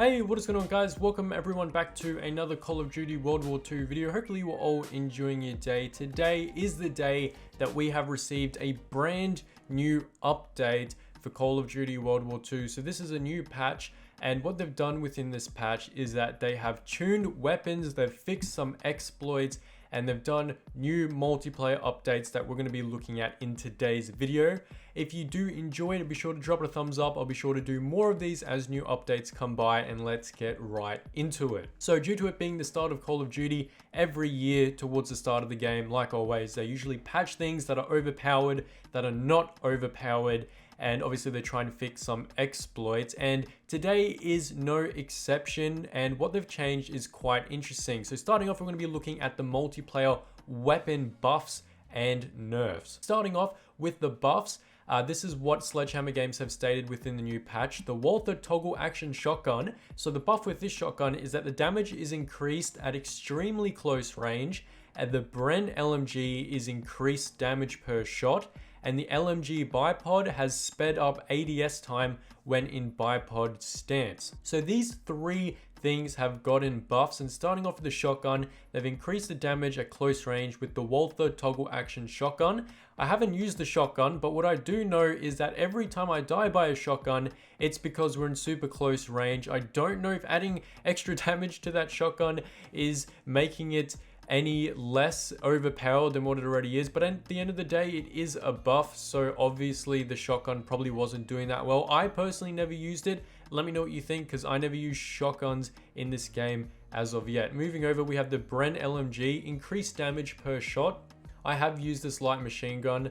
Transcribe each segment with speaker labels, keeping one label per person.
Speaker 1: Hey, what is going on guys? Welcome everyone back to another Call of Duty World War II video. Hopefully you are all enjoying your day. Today is the day that we have received a brand new update for Call of Duty World War II. So this is a new patch, and what they've done within this patch is that they have tuned weapons, they've fixed some exploits, and they've done new multiplayer updates that we're going to be looking at in today's video. If you do enjoy it, be sure to drop it a thumbs up. I'll be sure to do more of these as new updates come by, and let's get right into it. So due to it being the start of Call of Duty, every year towards the start of the game, like always, they usually patch things that are overpowered, that are not overpowered, and obviously they're trying to fix some exploits, and today is no exception, and what they've changed is quite interesting. So starting off, we're going to be looking at the multiplayer weapon buffs and nerfs. Starting off with the buffs, this is what Sledgehammer Games have stated within the new patch. The Walther toggle action shotgun. So the buff with this shotgun is that the damage is increased at extremely close range, and the Bren LMG is increased damage per shot, and the LMG bipod has sped up ADS time when in bipod stance. So these three things have gotten buffs, and starting off with the shotgun, they've increased the damage at close range with the Walther toggle action shotgun. I haven't used the shotgun, but what I do know is that every time I die by a shotgun, it's because we're in super close range. I don't know if adding extra damage to that shotgun is making it any less overpowered than what it already is, but at the end of the day, it is a buff, so obviously the shotgun probably wasn't doing that well. I personally never used it. Let me know what you think, because I never used shotguns in this game as of yet. Moving over, we have the Bren LMG, increased damage per shot. I have used this light machine gun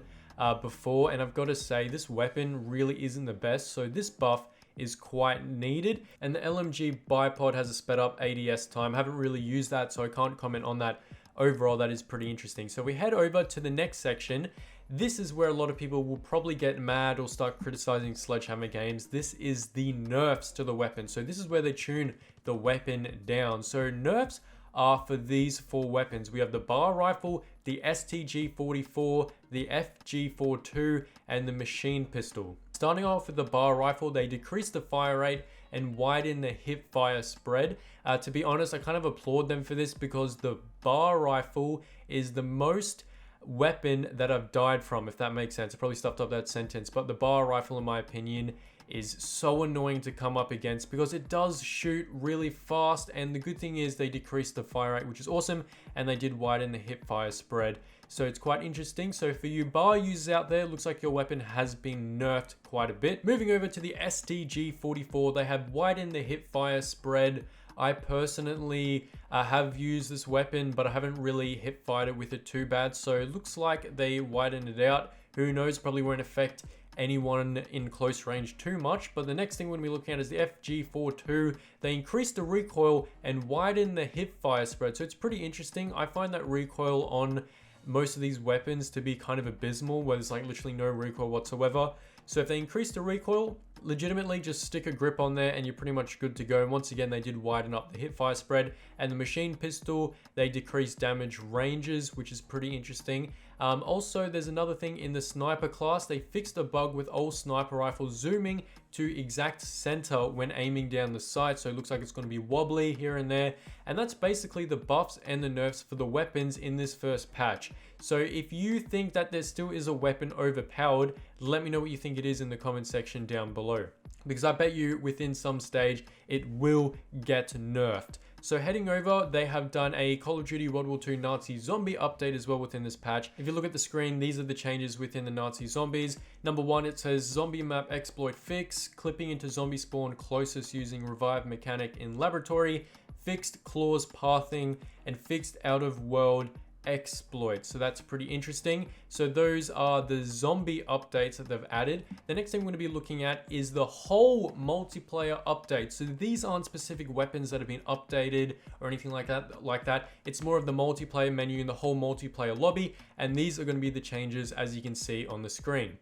Speaker 1: before, and I've got to say this weapon really isn't the best, so this buff is quite needed. And the LMG bipod has a sped up ADS time. I haven't really used that, so I can't comment on that. Overall, that is pretty interesting. So we head over to the next section. This is where a lot of people will probably get mad or start criticizing Sledgehammer Games. This is the nerfs to the weapon. So this is where they tune the weapon down. So nerfs are for these four weapons. We have the bar rifle, the STG44, the FG42, and the machine pistol. Starting off with the bar rifle, they decreased the fire rate and widen the hip fire spread. To be honest, I kind of applaud them for this, because the bar rifle is the most weapon that I've died from, if that makes sense. I probably stuffed up that sentence, but the bar rifle, in my opinion, is so annoying to come up against because it does shoot really fast, and the good thing is they decreased the fire rate, which is awesome, and they did widen the hip fire spread. So it's quite interesting. So for you bar users out there, looks like your weapon has been nerfed quite a bit. Moving over to the STG44, they have widened the hip fire spread. I personally have used this weapon, but I haven't really hip fired it with it too bad. So it looks like they widened it out. Who knows, probably won't affect anyone in close range too much. But the next thing we're going to be looking at is the FG42. They increased the recoil and widened the hip fire spread. So it's pretty interesting. I find that recoil on most of these weapons to be kind of abysmal, where there's like literally no recoil whatsoever. So if they increase the recoil, legitimately just stick a grip on there and you're pretty much good to go. And once again, they did widen up the hip fire spread. And the machine pistol, they decreased damage ranges, which is pretty interesting. Also, there's another thing in the sniper class. They fixed a bug with all sniper rifles zooming to exact center when aiming down the sight. So it looks like it's going to be wobbly here and there. And that's basically the buffs and the nerfs for the weapons in this first patch. So if you think that there still is a weapon overpowered, let me know what you think it is in the comment section down below, because I bet you within some stage it will get nerfed. So heading over, they have done a Call of Duty World War II Nazi zombie update as well within this patch. If you look at the screen, these are the changes within the Nazi zombies. Number one, it says zombie map exploit fix, clipping into zombie spawn closest using revive mechanic in laboratory, fixed claws pathing, and fixed out of world exploit. So that's pretty interesting. So those are the zombie updates that they've added. The next thing we're going to be looking at is the whole multiplayer update. So these aren't specific weapons that have been updated or anything like that. It's more of the multiplayer menu in the whole multiplayer lobby, and these are going to be the changes as you can see on the screen.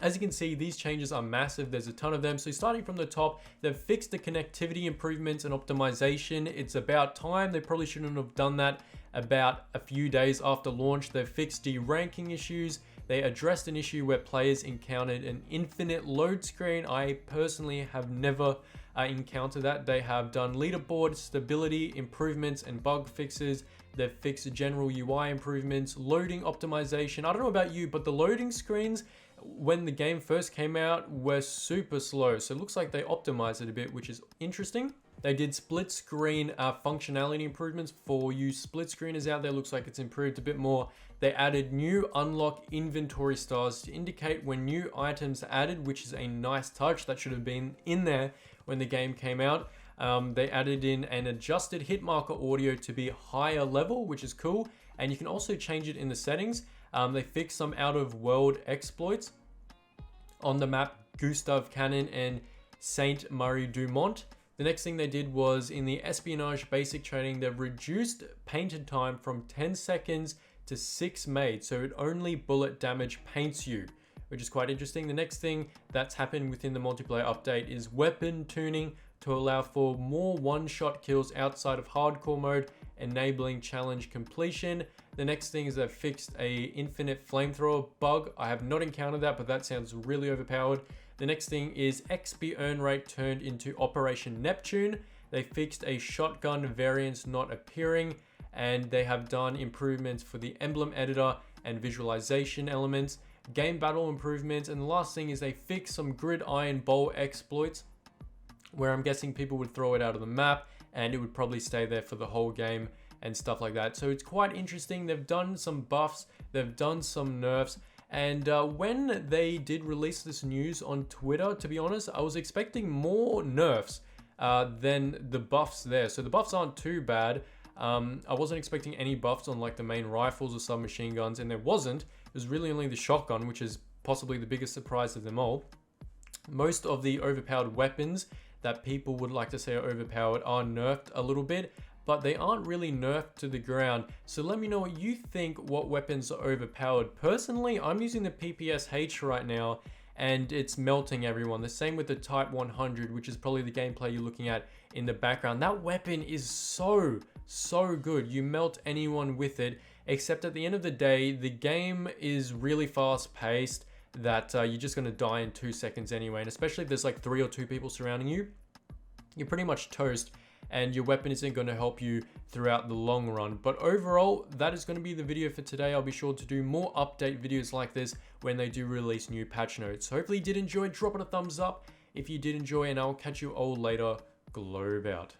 Speaker 1: As you can see, these changes are massive. There's a ton of them. So starting from the top, they've fixed the connectivity improvements and optimization. It's about time. They probably shouldn't have done that about a few days after launch. They've fixed deranking issues. They addressed an issue where players encountered an infinite load screen. I personally have never encountered that. They have done leaderboard stability improvements and bug fixes. They've fixed general UI improvements, loading optimization. I don't know about you, but the loading screens when the game first came out were super slow. So it looks like they optimized it a bit, which is interesting. They did split screen functionality improvements for you split screeners out there. Looks like it's improved a bit more. They added new unlock inventory stars to indicate when new items are added, which is a nice touch. That should have been in there when the game came out. They added in an adjusted hit marker audio to be higher level, which is cool. And you can also change it in the settings. They fixed some out of world exploits on the map Gustave Cannon and Saint Marie du Mont. The next thing they did was in the espionage basic training, they've reduced painted time from 10 seconds to 6 made. So it only bullet damage paints you, which is quite interesting. The next thing that's happened within the multiplayer update is weapon tuning to allow for more one-shot kills outside of hardcore mode, enabling challenge completion. The next thing is they've fixed a infinite flamethrower bug. I have not encountered that, but that sounds really overpowered. The next thing is XP earn rate turned into Operation Neptune. They fixed a shotgun variance not appearing, and they have done improvements for the emblem editor and visualization elements, game battle improvements, and the last thing is they fixed some gridiron bowl exploits, where I'm guessing people would throw it out of the map and it would probably stay there for the whole game and stuff like that. So it's quite interesting. They've done some buffs, they've done some nerfs. And when they did release this news on Twitter, to be honest, I was expecting more nerfs than the buffs there. So the buffs aren't too bad. I wasn't expecting any buffs on like the main rifles or submachine guns, and there wasn't. It was really only the shotgun, which is possibly the biggest surprise of them all. Most of the overpowered weapons that people would like to say are overpowered are nerfed a little bit, but they aren't really nerfed to the ground. So let me know what you think, what weapons are overpowered. Personally, I'm using the PPSH right now, and it's melting everyone. The same with the Type 100, which is probably the gameplay you're looking at in the background. That weapon is so good. You melt anyone with it, except at the end of the day, the game is really fast paced that you're just gonna die in 2 seconds anyway. And especially if there's like 3 or 2 people surrounding you, you're pretty much toast, and your weapon isn't going to help you throughout the long run. But overall, that is going to be the video for today. I'll be sure to do more update videos like this when they do release new patch notes. So hopefully you did enjoy. Drop it a thumbs up if you did enjoy, and I'll catch you all later. Globe out.